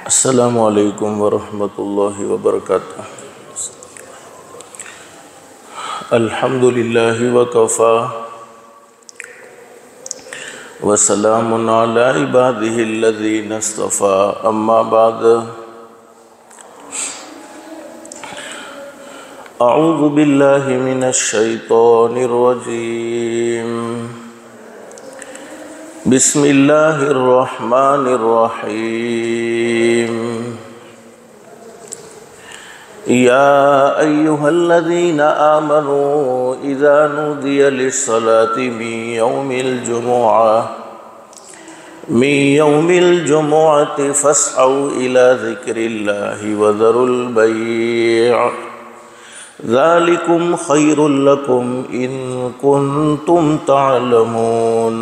السلام علیکم ورحمۃ اللہ وبرکاتہ۔ الحمد للہ وکفا وسلام علی عبادہ الذین اصطفی، اما بعد، اعوذ باللہ من الشیطان الرجیم، بسم اللہ الرحمن الرحیم، یا ایہا الذین آمنوا اذا نودی للصلاة من یوم الجمعة فاسعوا الى ذکر اللہ وذروا البیع، ذالکم خیر لکم ان کنتم تعلمون،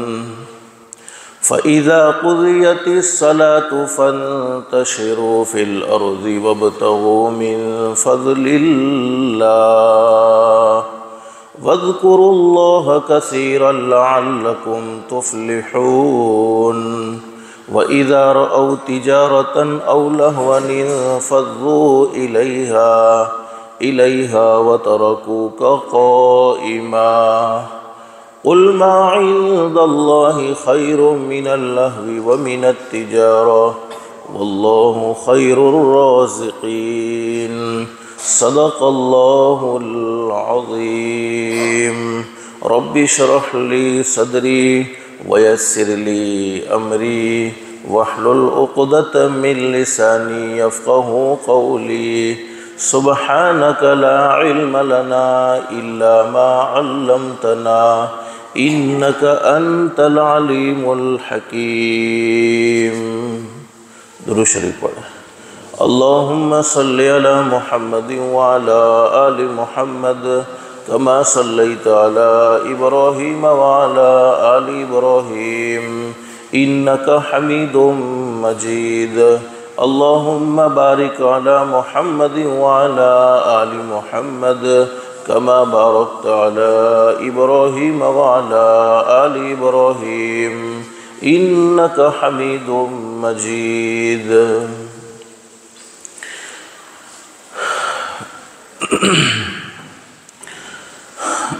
فَإِذَا قُضِيَتِ الصَّلَاةُ فَانتَشِرُوا فِي الْأَرْضِ وَابْتَغُوا مِن فَضْلِ اللَّهِ وَاذْكُرُوا اللَّهَ كَثِيرًا لَعَلَّكُمْ تُفْلِحُونَ، وَإِذَا رَأَوْا تِجَارَةً أَوْ لَهْوًا انفَضُّوا إِلَيْهَا وَتَرَكُوكَ قَائِمًا، قل ما عند الله خير من اللهو ومن التجارة والله خير الرازقين، صدق الله العظيم۔ رب اشرح لي صدري ويسر لي أمري واحلل عقدة من لساني يفقهوا قولي، سبحانك لا علم لنا إلا ما علمتنا إنك أنت العليم الحكيم۔ درود شریف پڑھیں۔ اللهم صل على محمد وعلى آل محمد كما صليت على إبراهيم وعلى آل إبراهيم إنك حميد مجيد، اللهم بارك على محمد وعلى آل محمد كما باركت على إبراهيم وعلى آل إبراهيم إنك حميد مجيد۔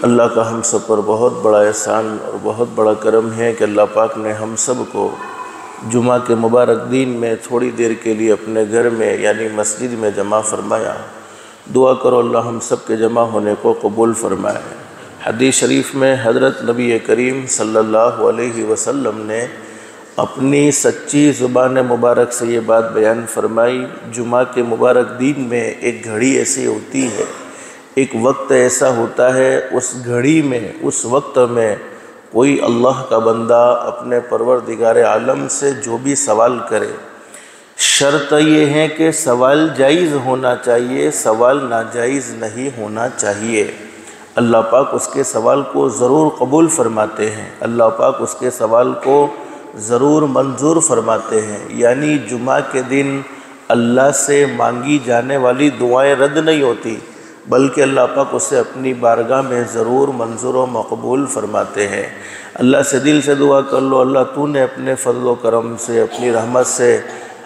اللہ کا ہم سب پر بہت بڑا احسان اور بہت بڑا کرم ہے کہ اللہ پاک نے ہم سب کو جمعہ کے مبارک دن میں تھوڑی دیر کے لیے اپنے گھر میں یعنی مسجد میں جمع فرمایا۔ دعا کرو اللہ ہم سب کے جمع ہونے کو قبول فرمائے۔ حدیث شریف میں حضرت نبی کریم صلی اللہ علیہ وسلم نے اپنی سچی زبان مبارک سے یہ بات بیان فرمائی، جمعہ کے مبارک دن میں ایک گھڑی ایسی ہوتی ہے، ایک وقت ایسا ہوتا ہے، اس گھڑی میں اس وقت میں کوئی اللہ کا بندہ اپنے پروردگار عالم سے جو بھی سوال کرے، شرط یہ ہے کہ سوال جائز ہونا چاہیے، سوال ناجائز نہیں ہونا چاہیے۔ اللہ پاک اس کے سوال کو ضرور قبول فرماتے ہیں، اللہ پاک اس کے سوال کو ضرور منظور فرماتے ہیں، یعنی جمعہ کے دن اللہ سے مانگی جانے والی دعائیں رد نہیں ہوتی، بلکہ اللہ پاک اسے اپنی بارگاہ میں ضرور منظور و مقبول فرماتے ہیں۔ اللہ سے دل سے دعا کر لو، اللہ تو نے اپنے فضل و کرم سے، اپنی رحمت سے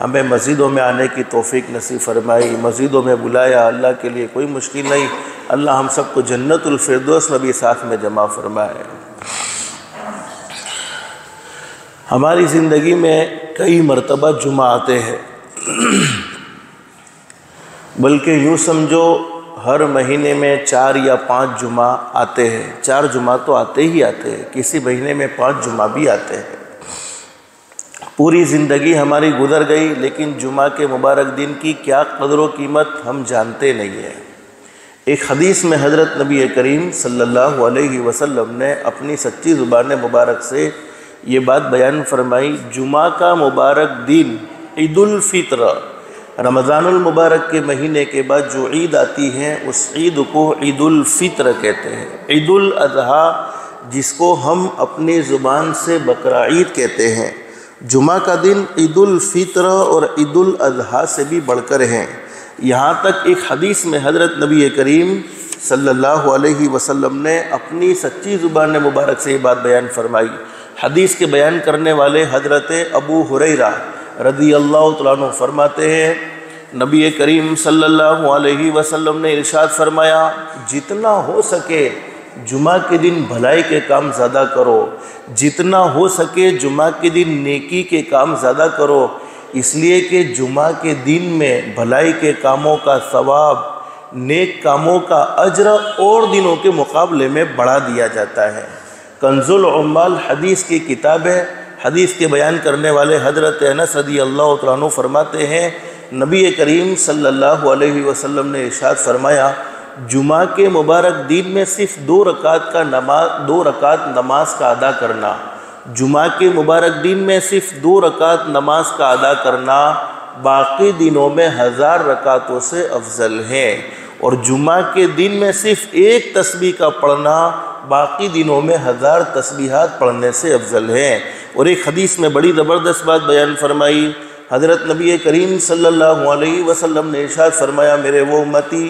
ہمیں مسجدوں میں آنے کی توفیق نصیب فرمائی، مسجدوں میں بلایا، اللہ کے لیے کوئی مشکل نہیں، اللہ ہم سب کو جنت الفردوس میں بھی ساتھ میں جمع فرمائے۔ ہماری زندگی میں کئی مرتبہ جمعہ آتے ہیں، بلکہ یوں سمجھو ہر مہینے میں 4 یا 5 جمعہ آتے ہیں، 4 جمعہ تو آتے ہی آتے ہیں، کسی مہینے میں 5 جمعہ بھی آتے ہیں۔ پوری زندگی ہماری گزر گئی، لیکن جمعہ کے مبارک دن کی کیا قدر و قیمت ہم جانتے نہیں ہیں۔ ایک حدیث میں حضرت نبی کریم صلی اللہ علیہ وسلم نے اپنی سچی زبان مبارک سے یہ بات بیان فرمائی، جمعہ کا مبارک دن عید الفطر، رمضان المبارک کے مہینے کے بعد جو عید آتی ہے اس عید کو عید الفطر کہتے ہیں، عید الاضحیٰ جس کو ہم اپنی زبان سے بقرہ عید کہتے ہیں۔ جمعہ کا دن عید الفطر اور عید الاضحیٰ سے بھی بڑھ کر ہیں۔ یہاں تک ایک حدیث میں حضرت نبی کریم صلی اللہ علیہ وسلم نے اپنی سچی زبان مبارک سے یہ بات بیان فرمائی۔ حدیث کے بیان کرنے والے حضرت ابو ہریرہ رضی اللہ تعالیٰ عنہ فرماتے ہیں نبی کریم صلی اللہ علیہ وسلم نے ارشاد فرمایا جتنا ہو سکے جمعہ کے دن بھلائی کے کام زیادہ کرو، جتنا ہو سکے جمعہ کے دن نیکی کے کام زیادہ کرو، اس لیے کہ جمعہ کے دن میں بھلائی کے کاموں کا ثواب، نیک کاموں کا اجر اور دنوں کے مقابلے میں بڑھا دیا جاتا ہے۔ کنز العمال حدیث کی کتاب ہے۔ حدیث کے بیان کرنے والے حضرت انس رضی اللہ تعالیٰ عنہ فرماتے ہیں نبی کریم صلی اللہ علیہ وسلم نے ارشاد فرمایا جمعہ کے مبارک دن میں صرف 2 رکعت نماز کا ادا کرنا، جمعہ کے مبارک دن میں صرف 2 رکعت نماز کا ادا کرنا باقی دنوں میں 1000 رکعتوں سے افضل ہے، اور جمعہ کے دن میں صرف 1 تسبیح کا پڑھنا باقی دنوں میں 1000 تسبیحات پڑھنے سے افضل ہے۔ اور ایک حدیث میں بڑی زبردست بات بیان فرمائی، حضرت نبی کریم صلی اللہ علیہ وسلم نے ارشاد فرمایا میرے وہ امتی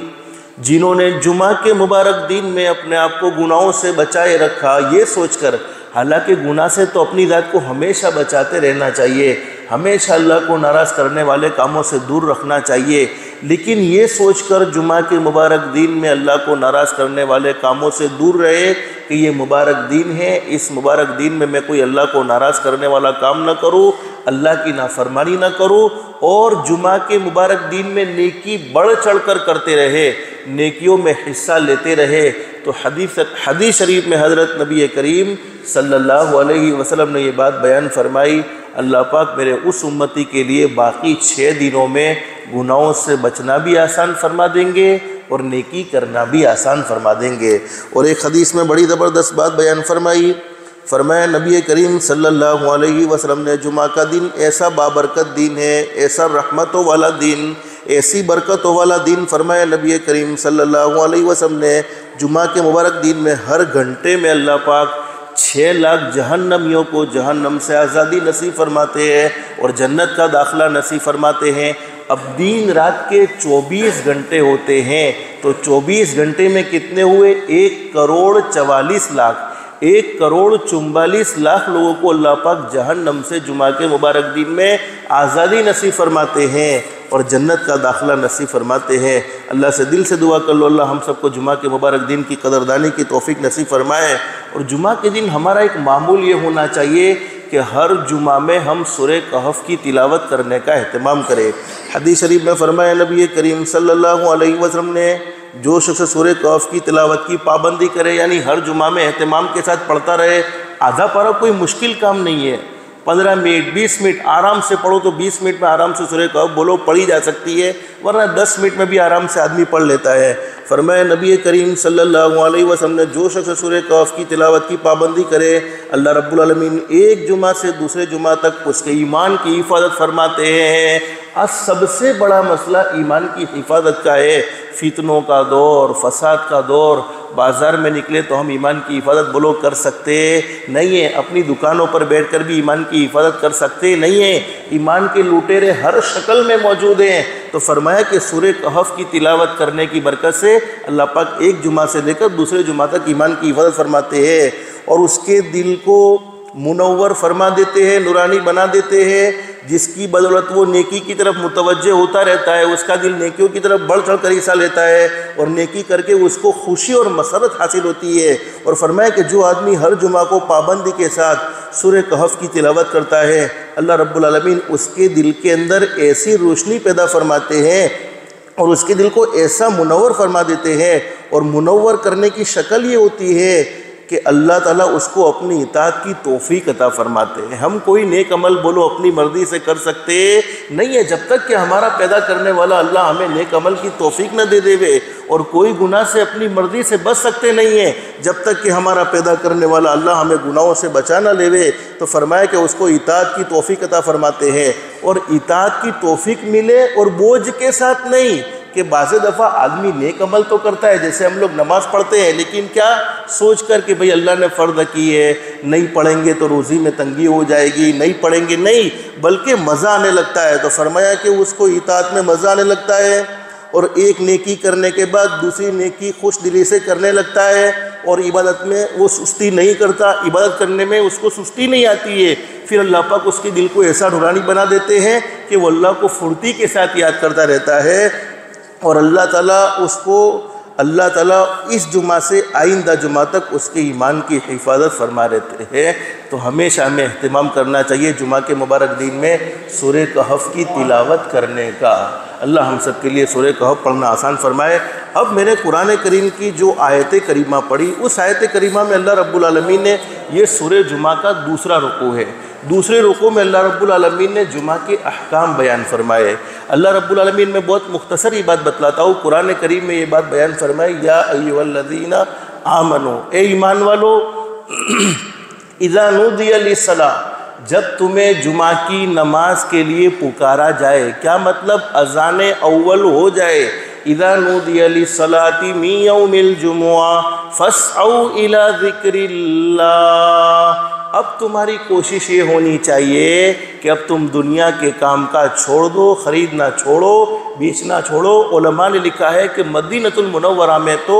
جنہوں نے جمعہ کے مبارک دن میں اپنے آپ کو گناہوں سے بچائے رکھا، یہ سوچ کر، حالانکہ گناہ سے تو اپنی ذات کو ہمیشہ بچاتے رہنا چاہیے، ہمیشہ اللہ کو ناراض کرنے والے کاموں سے دور رکھنا چاہیے، لیکن یہ سوچ کر جمعہ کے مبارک دن میں اللہ کو ناراض کرنے والے کاموں سے دور رہے کہ یہ مبارک دن ہے، اس مبارک دن میں میں کوئی اللہ کو ناراض کرنے والا کام نہ کروں، اللہ کی نافرمانی نہ کروں، اور جمعہ کے مبارک دن میں نیکی بڑھ چڑھ کر کرتے رہے، نیکیوں میں حصہ لیتے رہے۔ تو حدیث شریف میں حضرت نبی کریم صلی اللہ علیہ وسلم نے یہ بات بیان فرمائی اللہ پاک میرے اس امتی کے لیے باقی 6 دنوں میں گناہوں سے بچنا بھی آسان فرما دیں گے اور نیکی کرنا بھی آسان فرما دیں گے۔ اور ایک حدیث میں بڑی زبردست بات بیان فرمائی، فرمایا نبی کریم صلی اللہ علیہ وسلم نے جمعہ کا دن ایسا بابرکت دن ہے، ایسا رحمتوں والا دن، ایسی برکتوں والا دن، فرمایا نبی کریم صلی اللہ علیہ وسلم نے جمعہ کے مبارک دن میں ہر گھنٹے میں اللہ پاک 6 لاکھ جہنمیوں کو جہنم سے آزادی نصیب فرماتے ہیں اور جنت کا داخلہ نصیب فرماتے ہیں۔ اب دن رات کے 24 گھنٹے ہوتے ہیں، تو 24 گھنٹے میں کتنے ہوئے؟ 1,44,00,000 1,44,00,000 لوگوں کو اللہ پاک جہنم سے جمعہ کے مبارک دن میں آزادی نصیب فرماتے ہیں اور جنت کا داخلہ نصیب فرماتے ہیں۔ اللہ سے دل سے دعا کر لو اللہ ہم سب کو جمعہ کے مبارک دن کی قدردانی کی توفیق نصیب فرمائے۔ اور جمعہ کے دن ہمارا ایک معمول یہ ہونا چاہیے کہ ہر جمعہ میں ہم سورہ کہف کی تلاوت کرنے کا اہتمام کریں۔ حدیث شریف میں فرمایا نبی کریم صلی اللہ علیہ وسلم نے جو شخص سورہ کہف کی تلاوت کی پابندی کرے، یعنی ہر جمعہ میں اہتمام کے ساتھ پڑھتا رہے، آدھا پارہ کوئی مشکل کام نہیں ہے، 15 منٹ 20 منٹ آرام سے پڑھو تو 20 منٹ میں آرام سے سورہ کہف بولو پڑھی جا سکتی ہے، ورنہ 10 منٹ میں بھی آرام سے آدمی پڑھ لیتا ہے۔ فرمایا نبی کریم صلی اللہ علیہ وسلم نے جو شخص سورہ کہف کی تلاوت کی پابندی کرے، اللہ رب العالمین ایک جمعہ سے دوسرے جمعہ تک اس کے ایمان کی حفاظت فرماتے ہیں۔ آج سب سے بڑا مسئلہ ایمان کی حفاظت کا ہے، فتنوں کا دور، فساد کا دور، بازار میں نکلے تو ہم ایمان کی حفاظت بولو کر سکتے نہیں ہیں، اپنی دکانوں پر بیٹھ کر بھی ایمان کی حفاظت کر سکتے نہیں ہیں، ایمان کے لوٹیرے ہر شکل میں موجود ہیں۔ تو فرمایا کہ سورہ کہف کی تلاوت کرنے کی برکت سے اللہ پاک ایک جمعہ سے لے کر دوسرے جمعہ تک ایمان کی حفاظت فرماتے ہیں اور اس کے دل کو منور فرما دیتے ہیں، نورانی بنا دیتے ہیں، جس کی بدولت وہ نیکی کی طرف متوجہ ہوتا رہتا ہے، اس کا دل نیکیوں کی طرف بڑھ چڑھ کر حصہ لیتا ہے اور نیکی کر کے اس کو خوشی اور مسرت حاصل ہوتی ہے۔ اور فرمایا کہ جو آدمی ہر جمعہ کو پابندی کے ساتھ سورہ کہف کی تلاوت کرتا ہے، اللہ رب العالمین اس کے دل کے اندر ایسی روشنی پیدا فرماتے ہیں اور اس کے دل کو ایسا منور فرما دیتے ہیں، اور منور کرنے کی شکل یہ ہوتی ہے کہ اللہ تعالیٰ اس کو اپنی اطاعت کی توفیق عطا فرماتے ہیں۔ ہم کوئی نیک عمل بولو اپنی مرضی سے کر سکتے نہیں ہے، جب تک کہ ہمارا پیدا کرنے والا اللہ ہمیں نیک عمل کی توفیق نہ دے دے، اور کوئی گناہ سے اپنی مرضی سے بچ سکتے نہیں ہیں جب تک کہ ہمارا پیدا کرنے والا اللہ ہمیں گناہوں سے بچا نہ لے۔ تو فرمایا کہ اس کو اطاعت کی توفیق عطا فرماتے ہیں، اور اطاعت کی توفیق ملے اور بوجھ کے ساتھ نہیں، کہ بعض دفعہ آدمی نیک عمل تو کرتا ہے، جیسے ہم لوگ نماز پڑھتے ہیں، لیکن کیا سوچ کر کہ بھئی اللہ نے فرض کی ہے، نہیں پڑھیں گے تو روزی میں تنگی ہو جائے گی، نہیں پڑھیں گے، نہیں، بلکہ مزہ آنے لگتا ہے۔ تو فرمایا کہ اس کو اطاعت میں مزہ آنے لگتا ہے، اور ایک نیکی کرنے کے بعد دوسری نیکی خوش دلی سے کرنے لگتا ہے اور عبادت میں وہ سستی نہیں کرتا، عبادت کرنے میں اس کو سستی نہیں آتی ہے، پھر اللہ پاک اس کے دل کو ایسا نورانی بنا دیتے ہیں کہ وہ اللہ کو پھرتی کے ساتھ یاد کرتا رہتا ہے، اور اللہ تعالیٰ اس جمعہ سے آئندہ جمعہ تک اس کے ایمان کی حفاظت فرما رہتے ہیں۔ تو ہمیشہ ہمیں اہتمام کرنا چاہیے جمعہ کے مبارک دن میں سورہ کہف کی تلاوت کرنے کا۔ اللہ ہم سب کے لیے سورہ کہف پڑھنا آسان فرمائے۔ اب میں نے قرآن کریم کی جو آیت کریمہ پڑھی، اس آیت کریمہ میں اللہ رب العالمین نے یہ سورہ جمعہ کا دوسرا رکوع ہے، دوسرے رکوع میں اللہ رب العالمین نے جمعہ کے احکام بیان فرمائے۔ اللہ رب العالمین میں بہت مختصر یہ بات بتلاتا ہوں، قرآن کریم میں یہ بات بیان فرمائے، یا ایھا الذین آمنو، اے ایمان والو، اذا نودی للصلاۃ، جب تمہیں جمعہ کی نماز کے لیے پکارا جائے، کیا مطلب؟ اذان اول ہو جائے، اذا نودی للصلاۃ من یوم الجمعہ فاسعوا الی ذکر اللہ۔ اب تمہاری کوشش یہ ہونی چاہیے کہ اب تم دنیا کے کام کاج چھوڑ دو، خریدنا چھوڑو، بیچنا چھوڑو۔ علماء نے لکھا ہے کہ مدینۃ المنورہ میں تو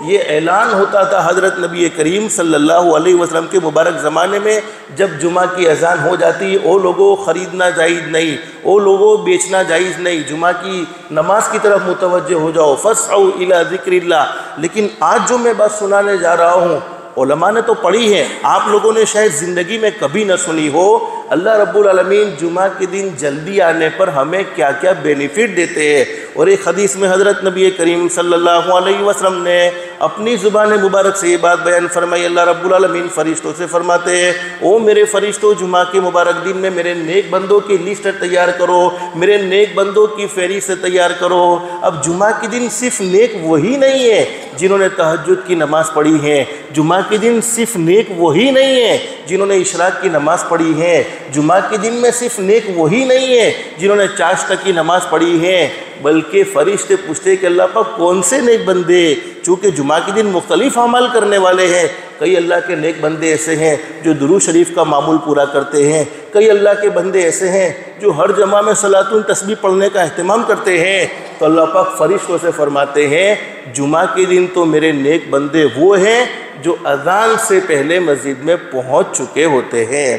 یہ اعلان ہوتا تھا حضرت نبی کریم صلی اللہ علیہ وسلم کے مبارک زمانے میں، جب جمعہ کی اذان ہو جاتی، او لوگوں خریدنا جائز نہیں، او لوگوں بیچنا جائز نہیں، جمعہ کی نماز کی طرف متوجہ ہو جاؤ، فاسعوا الی ذکر اللہ۔ لیکن آج جو میں بات سنانے جا رہا ہوں، علماء نے تو پڑھی ہے، آپ لوگوں نے شاید زندگی میں کبھی نہ سنی ہو۔ اللہ رب العالمین جمعہ کے دن جلدی آنے پر ہمیں کیا کیا بینیفٹ دیتے ہیں، اور ایک حدیث میں حضرت نبی کریم صلی اللہ علیہ وسلم نے اپنی زبان مبارک سے یہ بات بیان فرمائی۔ اللہ رب العالمین فرشتوں سے فرماتے ہیں، او میرے فرشتوں، جمعہ کے مبارک دن میں میرے نیک بندوں کی لسٹ تیار کرو، میرے نیک بندوں کی فہرست تیار کرو۔ اب جمعہ کے دن صرف نیک وہی نہیں ہے جنہوں نے تہجد کی نماز پڑھی ہے، جمعہ کے دن صرف نیک وہی نہیں ہے جنہوں نے اشراق کی نماز پڑھی ہے، جمعہ کے دن میں صرف نیک وہی نہیں ہے جنہوں نے چاشت کی نماز پڑھی ہے، بلکہ فرشتے پوچھتے کہ اللہ پاک کون سے نیک بندے، چونکہ جمعہ کے دن مختلف اعمال کرنے والے ہیں۔ کئی اللہ کے نیک بندے ایسے ہیں جو درود شریف کا معمول پورا کرتے ہیں، کئی اللہ کے بندے ایسے ہیں جو ہر جمعہ میں صلاۃ التسبیح پڑھنے کا اہتمام کرتے ہیں۔ تو اللہ پاک فرشتوں سے فرماتے ہیں، جمعہ کے دن تو میرے نیک بندے وہ ہیں جو اذان سے پہلے مسجد میں پہنچ چکے ہوتے ہیں۔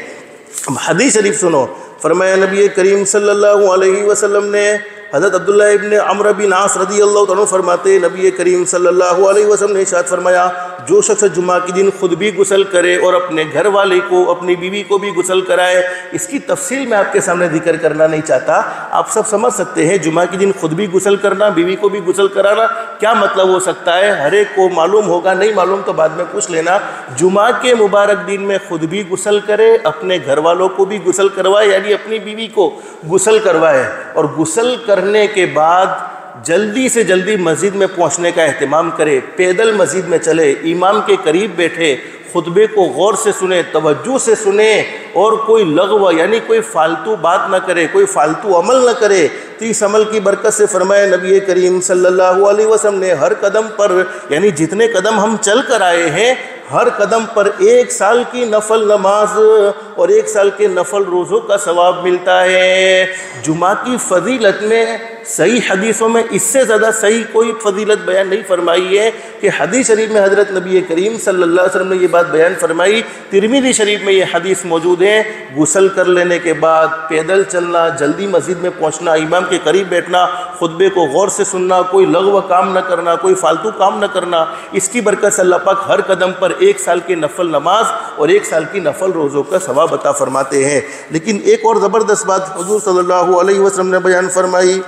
حدیث شریف سنو، فرمایا نبی کریم صلی اللہ علیہ وسلم نے، حضرت عبداللہ ابن عمرو بن عاص رضی اللہ عنہ فرماتے، نبی کریم صلی اللہ علیہ وسلم نے ارشاد فرمایا، جو شخص جمعہ کے دن خود بھی غسل کرے اور اپنے گھر والے کو، اپنی بیوی کو بھی غسل کرائے۔ اس کی تفصیل میں آپ کے سامنے ذکر کرنا نہیں چاہتا، آپ سب سمجھ سکتے ہیں جمعہ کے دن خود بھی غسل کرنا، بیوی کو بھی غسل کرانا کیا مطلب ہو سکتا ہے، ہر ایک کو معلوم ہوگا، نہیں معلوم تو بعد میں پوچھ لینا۔ جمعہ کے مبارک دن میں خود بھی غسل کرے، اپنے گھر والوں کو بھی غسل کروائے، یعنی اپنی بیوی کو غسل کروائے، اور غسل کرنے کے بعد جلدی سے جلدی مسجد میں پہنچنے کا اہتمام کرے، پیدل مسجد میں چلے، امام کے قریب بیٹھے، خطبے کو غور سے سنے، توجہ سے سنے، اور کوئی لغو یعنی کوئی فالتو بات نہ کرے، کوئی فالتو عمل نہ کرے۔ تو اس عمل کی برکت سے فرمایا نبی کریم صلی اللہ علیہ وسلم نے، ہر قدم پر یعنی جتنے قدم ہم چل کر آئے ہیں، ہر قدم پر 1 سال کی نفل نماز اور 1 سال کے نفل روزوں کا ثواب ملتا ہے۔ جمعہ کی فضیلت میں صحیح حدیثوں میں اس سے زیادہ صحیح کوئی فضیلت بیان نہیں فرمائی ہے کہ حدیث شریف میں حضرت نبی کریم صلی اللہ علیہ وسلم نے یہ بات بیان فرمائی۔ ترمذی شریف میں یہ حدیث موجود ہے، غسل کر لینے کے بعد پیدل چلنا، جلدی مسجد میں پہنچنا، امام کے قریب بیٹھنا، خطبے کو غور سے سننا، کوئی لغو کام نہ کرنا، کوئی فالتو کام نہ کرنا، اس کی برکت سے اللہ پاک ہر قدم پر 1 سال کی نفل نماز اور 1 سال کی نفل روزوں کا ثواب عطا فرماتے ہیں۔ لیکن ایک اور زبردست بات حضور صلی اللہ علیہ وسلم نے بیان فرمائی،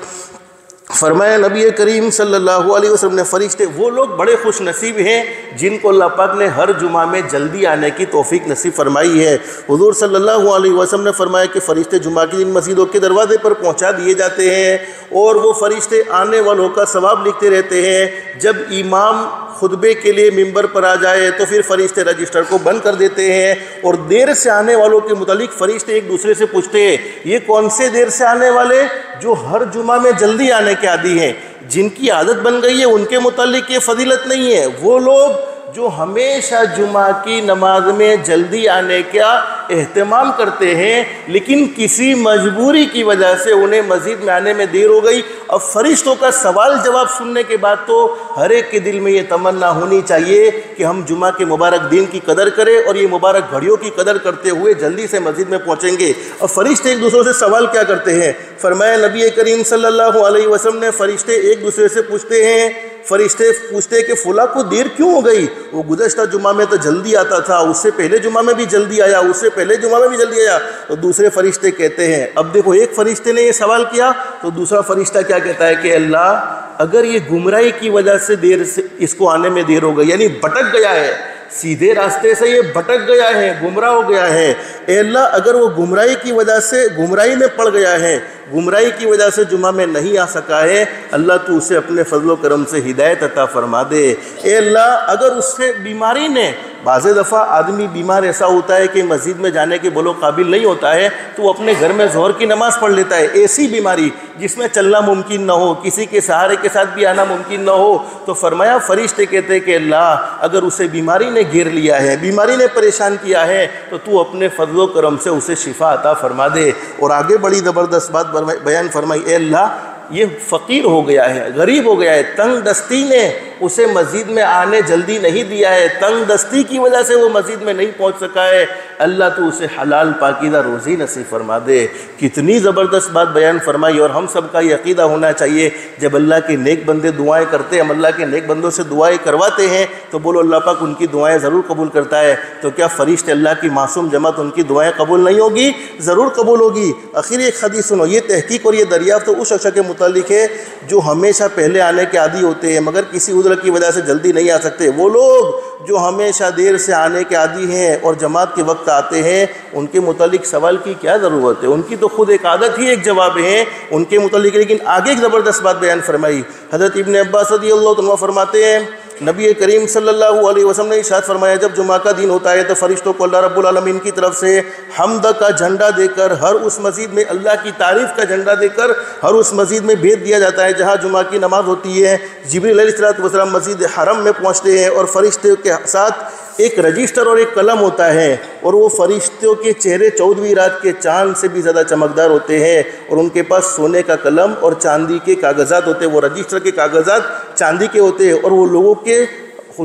فرمایا نبی کریم صلی اللہ علیہ وسلم نے، فرشتے وہ لوگ بڑے خوش نصیب ہیں جن کو اللہ پاک نے ہر جمعہ میں جلدی آنے کی توفیق نصیب فرمائی ہے۔ حضور صلی اللہ علیہ وسلم نے فرمایا کہ فرشتے جمعہ کے دن مسجدوں کے دروازے پر پہنچا دیے جاتے ہیں، اور وہ فرشتے آنے والوں کا ثواب لکھتے رہتے ہیں۔ جب امام خطبے کے لیے ممبر پر آ جائے تو پھر فرشتے رجسٹر کو بند کر دیتے ہیں، اور دیر سے آنے والوں کے متعلق فرشتے ایک دوسرے سے پوچھتے ہیں، یہ کون سے دیر سے آنے والے؟ جو ہر جمعہ میں جلدی آنے کے عادی ہیں، جن کی عادت بن گئی ہے ان کے متعلق یہ فضیلت نہیں ہے۔ وہ لوگ جو ہمیشہ جمعہ کی نماز میں جلدی آنے کا اہتمام کرتے ہیں، لیکن کسی مجبوری کی وجہ سے انہیں مسجد میں آنے میں دیر ہو گئی۔ اب فرشتوں کا سوال جواب سننے کے بعد تو ہر ایک کے دل میں یہ تمنا ہونی چاہیے کہ ہم جمعہ کے مبارک دن کی قدر کریں اور یہ مبارک گھڑیوں کی قدر کرتے ہوئے جلدی سے مسجد میں پہنچیں گے۔ اور فرشتے ایک دوسرے سے سوال کیا کرتے ہیں؟ فرمایا نبی کریم صلی اللہ علیہ وسلم نے فرشتے ایک دوسرے سے پوچھتے ہیں، فرشتے پوچھتے ہیں کہ فلاں کو دیر کیوں ہو گئی؟ وہ گزشتہ جمعہ میں تو جلدی آتا تھا، اس سے پہلے جمعہ میں بھی جلدی آیا، اس سے پہلے جمعہ میں بھی جلدی آیا۔ تو دوسرے فرشتے کہتے ہیں، اب دیکھو ایک فرشتے نے یہ سوال کیا تو دوسرا فرشتہ کیا کہتا ہے کہ اللہ اگر یہ گمراہی کی وجہ سے دیر سے اس کو آنے میں دیر ہو گئی، یعنی بھٹک گیا ہے، سیدھے راستے سے یہ بھٹک گیا ہے، گمراہ ہو گیا ہے، اے اللہ اگر وہ گمراہی کی وجہ سے گمراہی میں پڑ گیا ہے، گمراہی کی وجہ سے جمعہ میں نہیں آ سکا ہے، اللہ تو اسے اپنے فضل و کرم سے ہدایت عطا فرما دے۔ اے اللہ اگر اس سے بیماری نے، بعض دفعہ آدمی بیمار ایسا ہوتا ہے کہ مسجد میں جانے کے بولو قابل نہیں ہوتا ہے تو وہ اپنے گھر میں ظہر کی نماز پڑھ لیتا ہے، ایسی بیماری جس میں چلنا ممکن نہ ہو، کسی کے سہارے کے ساتھ بھی آنا ممکن نہ ہو، تو فرمایا فرشتے کہتے کہ اللہ اگر اسے بیماری نے گھیر لیا ہے، بیماری نے پریشان کیا ہے تو تو اپنے فضل و کرم سے اسے شفا عطا فرما دے۔ اور آگے بڑی زبردست بات بیان فرمائی، اے اللہ یہ فقیر ہو گیا ہے، غریب ہو گیا ہے، تنگ دستی نے اسے مسجد میں آنے جلدی نہیں دیا ہے، تنگ دستی کی وجہ سے وہ مسجد میں نہیں پہنچ سکا ہے، اللہ تو اسے حلال پاکیزہ روزی نصیب فرما دے۔ کتنی زبردست بات بیان فرمائی، اور ہم سب کا یہ عقیدہ ہونا چاہیے جب اللہ کے نیک بندے دعائیں کرتے ہیں، ہم اللہ کے نیک بندوں سے دعائیں کرواتے ہیں تو بولو اللہ پاک ان کی دعائیں ضرور قبول کرتا ہے۔ تو کیا فرشتے اللہ کی معصوم جماعت ان کی دعائیں قبول نہیں ہوگی؟ ضرور قبول ہوگی۔ آخر ایک حدیث سنو، یہ تحقیق اور یہ دریافت اس شخص کے متعلق ہے جو ہمیشہ پہلے آنے کے عادی ہوتے ہیں مگر کسی عذر کی وجہ سے جلدی نہیں آ سکتے۔ وہ لوگ جو ہمیشہ دیر سے آنے کے عادی ہیں اور جماعت کے وقت آتے ہیں، ان کے متعلق سوال کی کیا ضرورت ہے؟ ان کی تو خود ایک عادت ہی ایک جواب ہے ان کے متعلق۔ لیکن آگے ایک زبردست بات بیان فرمائی، حضرت ابن عباس رضی اللہ عنہ فرماتے ہیں نبی کریم صلی اللہ علیہ وسلم نے ارشاد فرمایا جب جمعہ کا دن ہوتا ہے تو فرشتوں کو اللہ رب العالمین کی طرف سے حمد کا جھنڈا دے کر ہر اس مسجد میں، اللہ کی تعریف کا جھنڈا دے کر ہر اس مسجد میں بھیج دیا جاتا ہے جہاں جمعہ کی نماز ہوتی ہے۔ جبریل علیہ السلام مسجد حرم میں پہنچتے ہیں اور فرشتوں کے ساتھ ایک رجسٹر اور ایک قلم ہوتا ہے، اور وہ فرشتوں کے چہرے 14ویں رات کے چاند سے بھی زیادہ چمکدار ہوتے ہیں، اور ان کے پاس سونے کا قلم اور چاندی کے کاغذات ہوتے ہیں۔ وہ رجسٹر کے کاغذات چاندی کے ہوتے ہیں اور وہ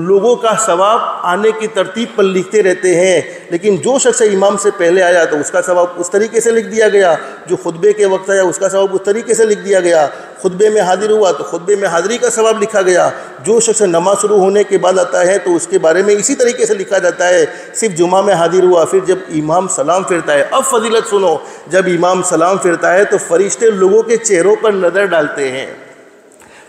لوگوں کا ثواب آنے کی ترتیب پر لکھتے رہتے ہیں۔ لیکن جو شخص امام سے پہلے آیا تو اس کا ثواب اس طریقے سے لکھ دیا گیا، جو خطبے کے وقت آیا اس کا ثواب اس طریقے سے لکھ دیا گیا، خطبے میں حاضر ہوا تو خطبے میں حاضری کا ثواب لکھا گیا، جو شخص نماز شروع ہونے کے بعد آتا ہے تو اس کے بارے میں اسی طریقے سے لکھا جاتا ہے۔ صرف جمعہ میں حاضر ہوا، پھر جب امام سلام پھرتا ہے، اب فضیلت سنو، جب امام سلام پھرتا ہے تو فرشتے لوگوں کے چہروں پر نظر ڈالتے ہیں،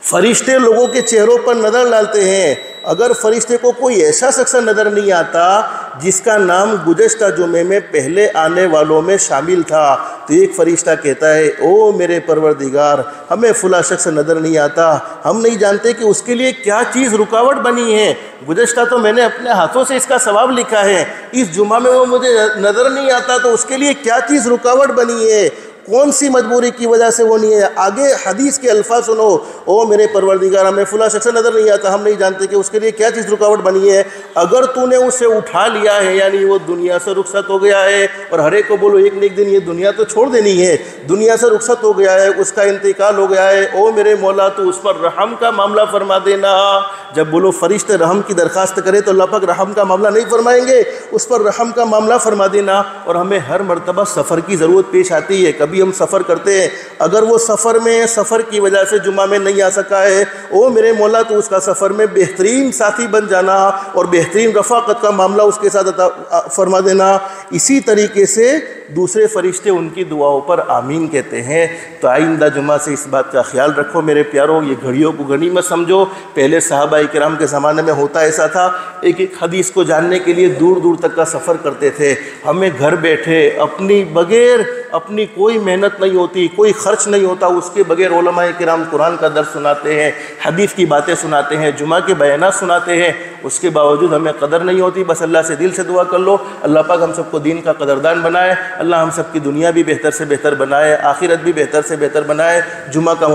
فرشتے لوگوں کے چہروں پر نظر ڈالتے ہیں۔ اگر فرشتے کو کوئی ایسا شخص نظر نہیں آتا جس کا نام گزشتہ جمعے میں پہلے آنے والوں میں شامل تھا تو ایک فرشتہ کہتا ہے او میرے پروردگار ہمیں فلاں شخص نظر نہیں آتا، ہم نہیں جانتے کہ اس کے لیے کیا چیز رکاوٹ بنی ہے، گزشتہ تو میں نے اپنے ہاتھوں سے اس کا ثواب لکھا ہے، اس جمعہ میں وہ مجھے نظر نہیں آتا تو اس کے لیے کیا چیز رکاوٹ بنی ہے، کون سی مجبوری کی وجہ سے وہ نہیں ہے۔ آگے حدیث کے الفاظ سنو، او میرے پروردگار ہمیں فلاں شخص نظر نہیں آتا، ہم نہیں جانتے کہ اس کے لیے کیا چیز رکاوٹ بنی ہے۔ اگر تو نے اسے اٹھا لیا ہے یعنی وہ دنیا سے رخصت ہو گیا ہے، اور ہر ایک کو بولو ایک نہ ایک دن یہ دنیا تو چھوڑ دینی ہے، دنیا سے رخصت ہو گیا ہے، اس کا انتقال ہو گیا ہے، او میرے مولا تو اس پر رحم کا معاملہ فرما دینا۔ جب بولو فرشتے رحم کی درخواست کرے تو اللہ پاک رحم کا معاملہ نہیں فرمائیں گے، اس پر رحم کا معاملہ فرما دینا۔ اور ہمیں ہر مرتبہ سفر کی ضرورت پیش آتی ہے، کبھی ہم سفر کرتے ہیں، اگر وہ سفر کی وجہ سے جمعہ میں نہیں آ سکا ہے، او میرے مولا تو اس کا سفر میں بہترین ساتھی بن جانا اور بہترین رفاقت کا معاملہ اس کے ساتھ عطا فرما دینا۔ اسی طریقے سے دوسرے فرشتے ان کی دعاؤں پر آمین کہتے ہیں۔ تو آئندہ جمعہ سے اس بات کا خیال رکھو میرے پیاروں، یہ گھڑیوں کو غنیمت سمجھو۔ پہلے صحابہ کرام کے زمانے میں ہوتا ایسا تھا، ایک ایک حدیث کو جاننے کے لیے دور دور تک کا سفر کرتے تھے۔ ہمیں گھر بیٹھے اپنی بغیر اپنی کوئی محنت نہیں ہوتی، کوئی خرچ نہیں ہوتا، اس کے بغیر علماء کرام قرآن کا درس سناتے ہیں، حدیث کی باتیں سناتے ہیں، جمعہ کے بیانات سناتے ہیں، اس کے باوجود ہمیں قدر نہیں ہوتی۔ بس اللہ سے دل سے دعا کر لو، اللہ پاک ہم سب کو دین کا قدردان بنائے، اللہ ہم سب کی دنیا بھی بہتر سے بہتر بنائے، آخرت بھی بہتر سے بہتر بنائے۔ جمعہ کا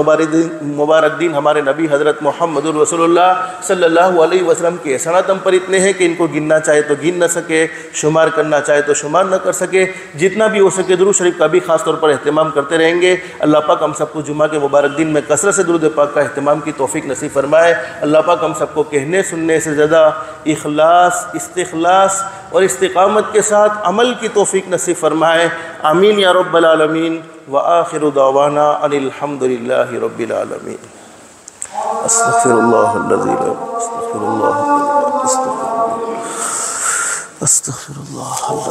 مبارک دن ہمارے نبی حضرت محمد رسول اللہ صلی اللہ علیہ وسلم کے احسانات ہم پر اتنے ہیں کہ ان کو گننا چاہے تو گن نہ سکے، شمار کرنا چاہے تو شمار نہ کر سکے۔ جتنا بھی ہو سکے درود شریف کا بھی خاص طور پر اہتمام کرتے رہیں گے۔ اللہ پاک ہم سب کو جمعہ کے مبارک دن میں کثرت سے درود پاک کا اہتمام کی توفیق نصیب فرمائے۔ اللہ پاک ہم سب کو کہنے سننے سے زیادہ اخلاص، استخلاص اور استقامت کے ساتھ عمل کی توفیق نصیب فرمائے۔ آمین یا رب العالمین۔ وآخر دعوانا ان الحمد للہ رب العالمین۔ استغفر اللہ الذی لا استغفر اللہ استغفر اللہ